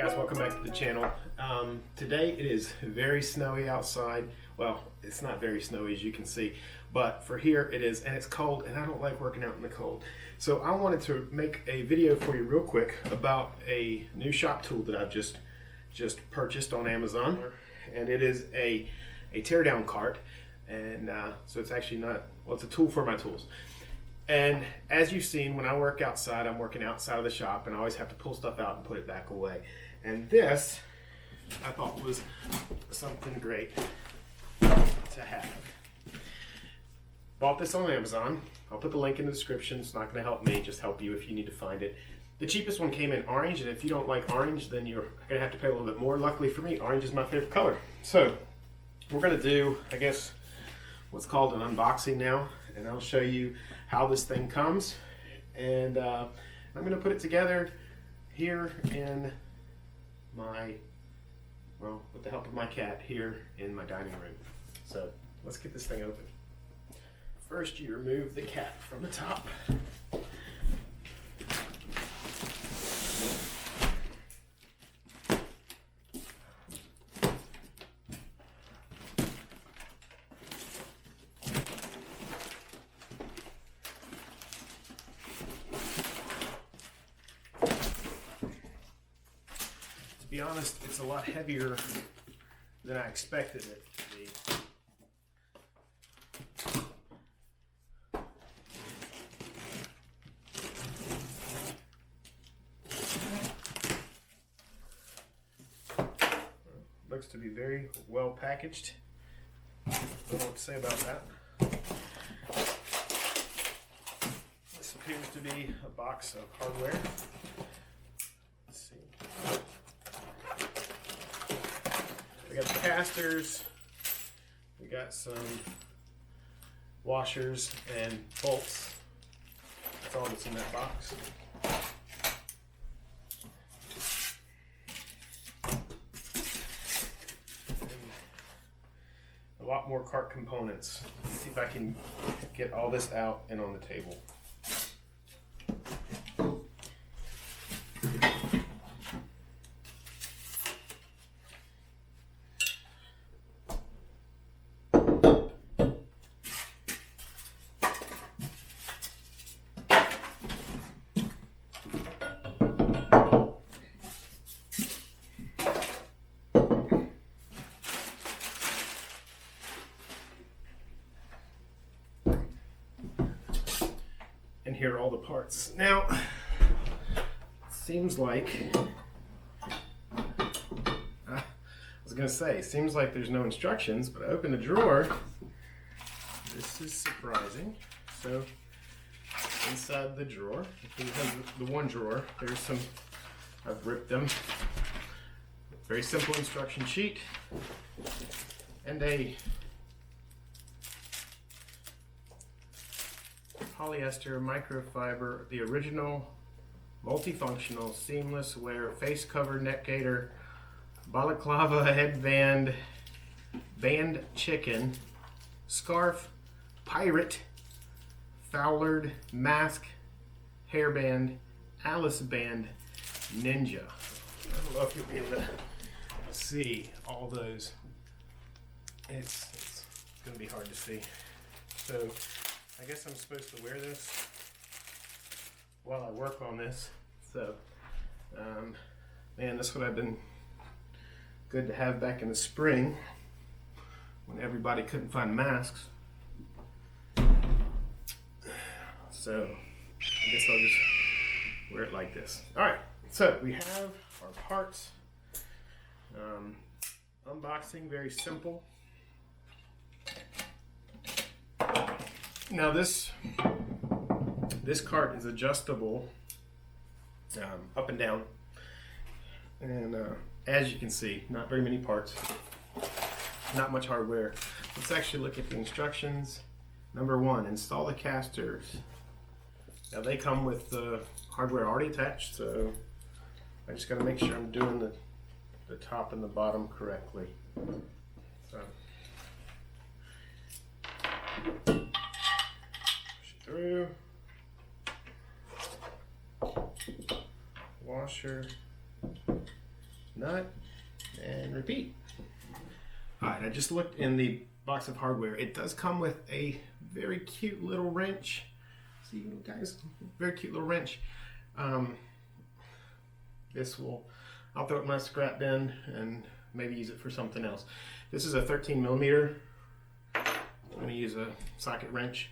guys, welcome back to the channel. Today it is very snowy outside. Well, it's not very snowy as you can see, but for here it is, and it's cold, and I don't like working out in the cold. So I wanted to make a video for you real quick about a new shop tool that I've just purchased on Amazon, and it is a teardown cart, and so it's actually not, well, it's a tool for my tools. And as you've seen, when I work outside, I'm working outside of the shop, and I always have to pull stuff out and put it back away. And this, I thought, was something great to have. Bought this on Amazon. I'll put the link in the description. It's not going to help me, just help you if you need to find it. The cheapest one came in orange, and if you don't like orange, then you're going to have to pay a little bit more. Luckily for me, orange is my favorite color. So we're going to do, I guess, what's called an unboxing now, and I'll show you how this thing comes, and I'm going to put it together here in my, well, with the help of my cat, here in my dining room. So let's get this thing open. First, you remove the cap from the top. To be honest, it's a lot heavier than I expected it to be. Looks to be very well packaged. Don't know what to say about that. This appears to be a box of hardware. Let's see. We got the casters, we got some washers and bolts. That's all that's in that box. And a lot more cart components. Let's see if I can get all this out and on the table. And here are all the parts. Now, it seems like, I was going to say, it seems like there's no instructions, but I open the drawer. This is surprising. So, inside the drawer, the one drawer, there's some, I've ripped them. Very simple instruction sheet. And a polyester microfiber, the original multifunctional seamless wear face cover neck gaiter balaclava headband band chicken scarf pirate fowlered mask hairband Alice band ninja. I don't know if you'll be able to see all those. It's gonna be hard to see. So I guess I'm supposed to wear this while I work on this. So, man, that's what I've been good to have back in the spring when everybody couldn't find masks. So, I guess I'll just wear it like this. All right, so we have our parts. Unboxing, very simple. Now this cart is adjustable up and down, and as you can see, not very many parts, not much hardware. Let's actually look at the instructions. Number one, install the casters. Now they come with the hardware already attached, so I just got to make sure I'm doing the top and the bottom correctly. So. Through washer nut, and repeat. All right, I just looked in the box of hardware. It does come with a very cute little wrench. See you guys, very cute little wrench. I'll throw it in my scrap bin and maybe use it for something else. This is a 13 millimeter. I'm going to use a socket wrench.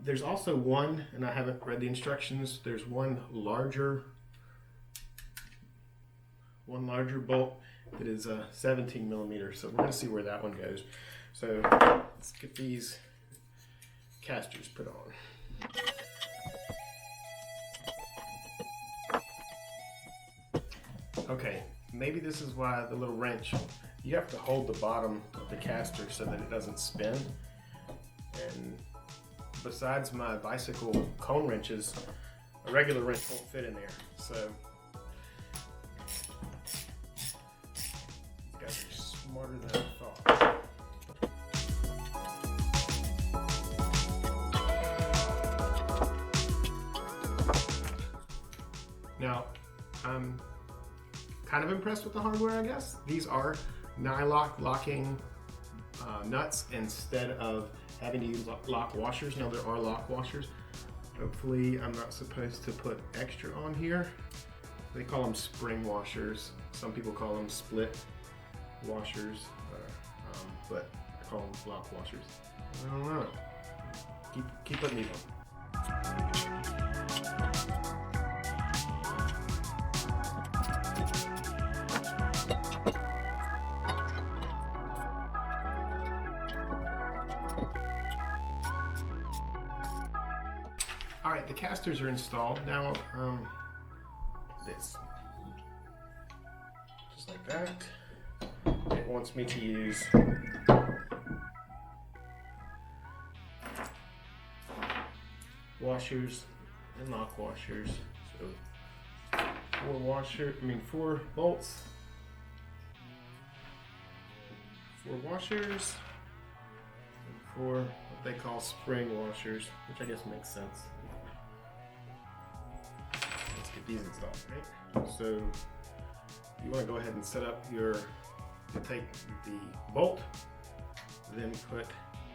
There's also one, and I haven't read the instructions, there's one larger bolt that is a 17 millimeter. So we're going to see where that one goes. So let's get these casters put on. Okay, maybe this is why the little wrench, you have to hold the bottom of the caster so that it doesn't spin. And besides my bicycle cone wrenches, a regular wrench won't fit in there. So these guys are smarter than I thought. Now, I'm kind of impressed with the hardware, I guess. These are nylock locking nuts instead of having to use lock washers. Now there are lock washers. Hopefully I'm not supposed to put extra on here. They call them spring washers. Some people call them split washers, but I call them lock washers. I don't know. Keep putting these on. All right, the casters are installed. Now, this, just like that. It wants me to use washers and lock washers. So 4 bolts, 4 washers, and 4 what they call spring washers, which I guess makes sense. Let's get these installed, right? So you want to go ahead and set up take the bolt, then put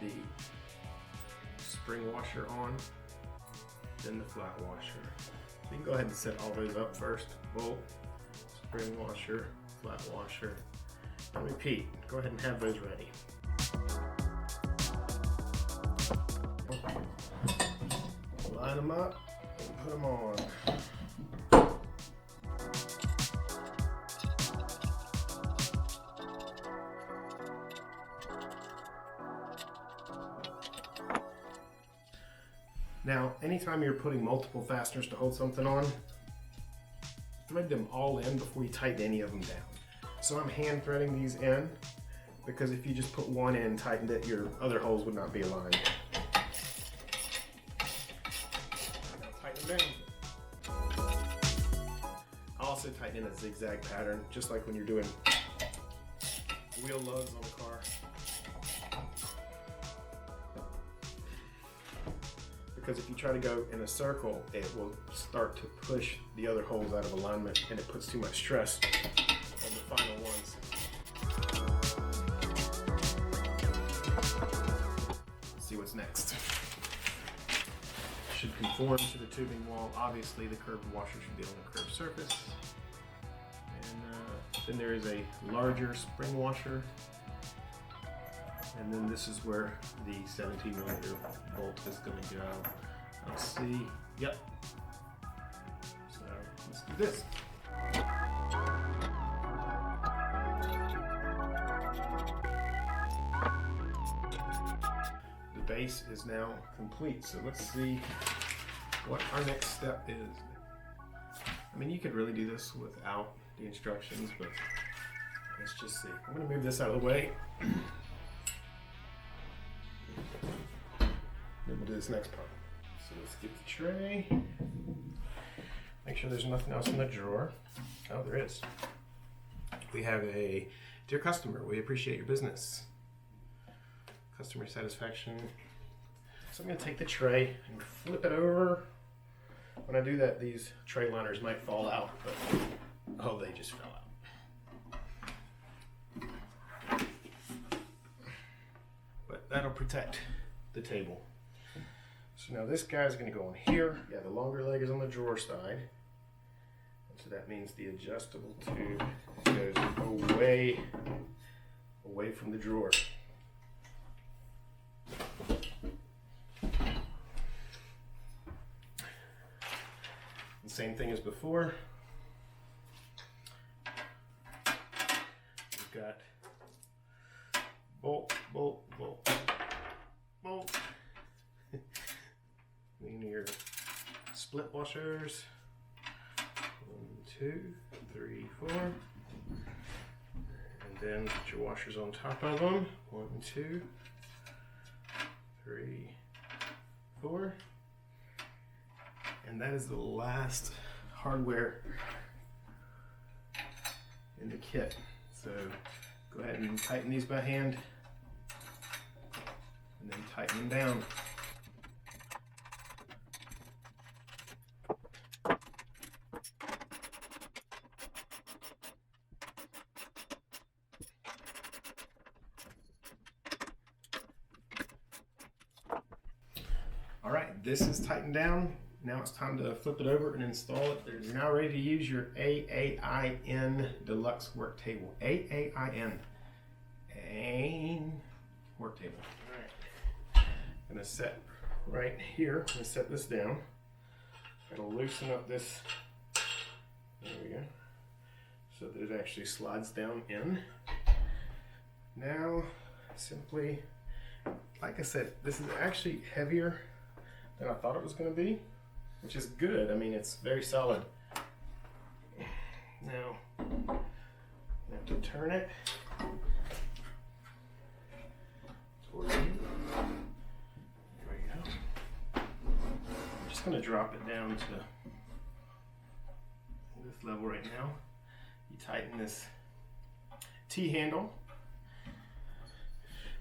the spring washer on, then the flat washer. So you can go ahead and set all those up first. Bolt, spring washer, flat washer, and repeat. Go ahead and have those ready. Line them up and put them on. Now, anytime you're putting multiple fasteners to hold something on, thread them all in before you tighten any of them down. So I'm hand threading these in, because if you just put one in, tightened it, your other holes would not be aligned. Now tighten them down. I'll also tighten in a zigzag pattern, just like when you're doing wheel lugs on a car. Because if you try to go in a circle, it will start to push the other holes out of alignment, and it puts too much stress on the final ones. Let's see what's next. Should conform to the tubing wall. Obviously, the curved washer should be on a curved surface. And then there is a larger spring washer. And then this is where the 17 millimeter bolt is going to go. Let's see. Yep. So let's do this. The base is now complete. So let's see what our next step is. I mean, you could really do this without the instructions, but let's just see. I'm going to move this out of the way. Then we'll do this next part. So let's get the tray. Make sure there's nothing else in the drawer. Oh, there is. We have a dear customer, we appreciate your business. Customer satisfaction. So I'm going to take the tray and flip it over. When I do that, these tray liners might fall out, but oh, they just fell out. that'll protect the table. So now this guy's going to go in here. Yeah, the longer leg is on the drawer side. So that means the adjustable tube goes away from the drawer. The same thing as before. We've got bolt, bolt, bolt, bolt. Then your split washers. 1, 2, 3, 4. And then put your washers on top of them. 1, 2, 3, 4. And that is the last hardware in the kit. So go ahead and tighten these by hand and then tighten them down. All right, this is tightened down. Now it's time to flip it over and install it. You're now ready to use your AAIN Deluxe work table. AAIN work table. All right, I'm gonna set right here. I'm gonna set this down. I'm gonna loosen up this. There we go. So that it actually slides down in. Now, simply, like I said, this is actually heavier than I thought it was going to be, which is good. I mean, it's very solid. Now, I have to turn it toward you. There we go. I'm just going to drop it down to this level right now. You tighten this T-handle,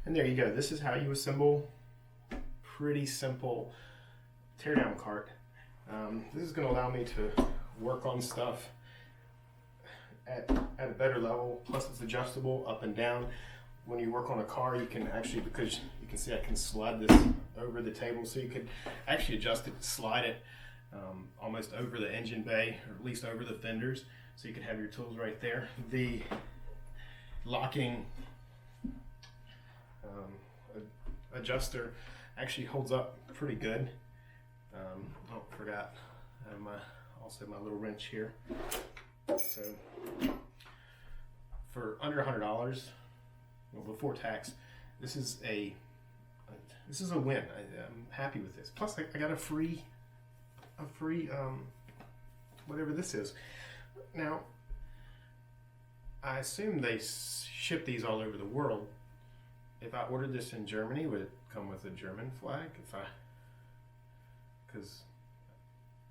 and there you go. This is how you assemble pretty simple teardown cart. This is going to allow me to work on stuff at a better level. Plus it's adjustable up and down. When you work on a car, you can actually, because you can see I can slide this over the table, so you could actually adjust it, slide it almost over the engine bay, or at least over the fenders, so you can have your tools right there. The locking adjuster actually holds up pretty good. Oh, forgot I have also my little wrench here. So for under $100, well, before tax, this is a win. I'm happy with this. Plus, I got a free whatever this is. Now, I assume they ship these all over the world. If I ordered this in Germany, would it come with a German flag? Because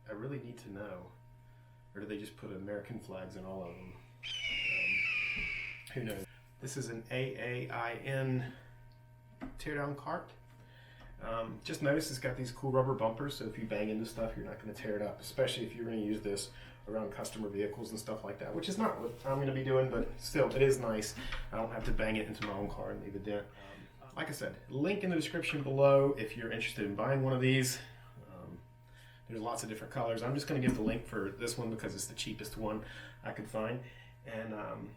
I really need to know. Or do they just put American flags in all of them? Who knows? This is an AAIN teardown cart. Just notice it's got these cool rubber bumpers, so if you bang into stuff, you're not going to tear it up, especially if you're going to use this around customer vehicles and stuff like that, which is not what I'm going to be doing, but still, it is nice. I don't have to bang it into my own car and leave a dent. Like I said, link in the description below if you're interested in buying one of these. There's lots of different colors. I'm just going to give the link for this one because it's the cheapest one I could find. And I'm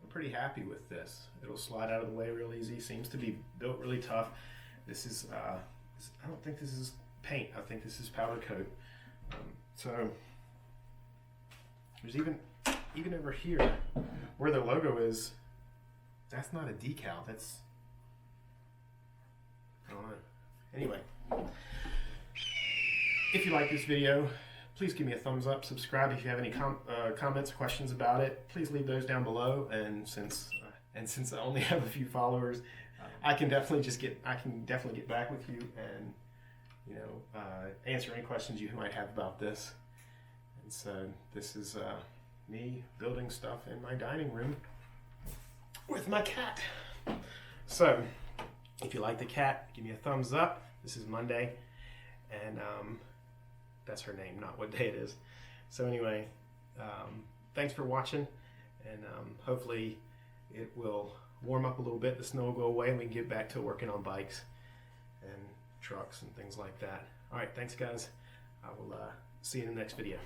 pretty happy with this. It'll slide out of the way real easy. Seems to be built really tough. This is, I don't think this is paint. I think this is powder coat. So there's even over here where the logo is, that's not a decal. That's, I don't know. Anyway. If you like this video, please give me a thumbs up, subscribe. If you have any comments or questions about it, please leave those down below. And since I only have a few followers, I can definitely get back with you and answer any questions you might have about this. And so this is me building stuff in my dining room with my cat. So if you like the cat, give me a thumbs up. This is Monday, and that's her name, not what day it is. So anyway, thanks for watching, and hopefully it will warm up a little bit, the snow will go away, and we can get back to working on bikes and trucks and things like that. All right, thanks guys. I will see you in the next video.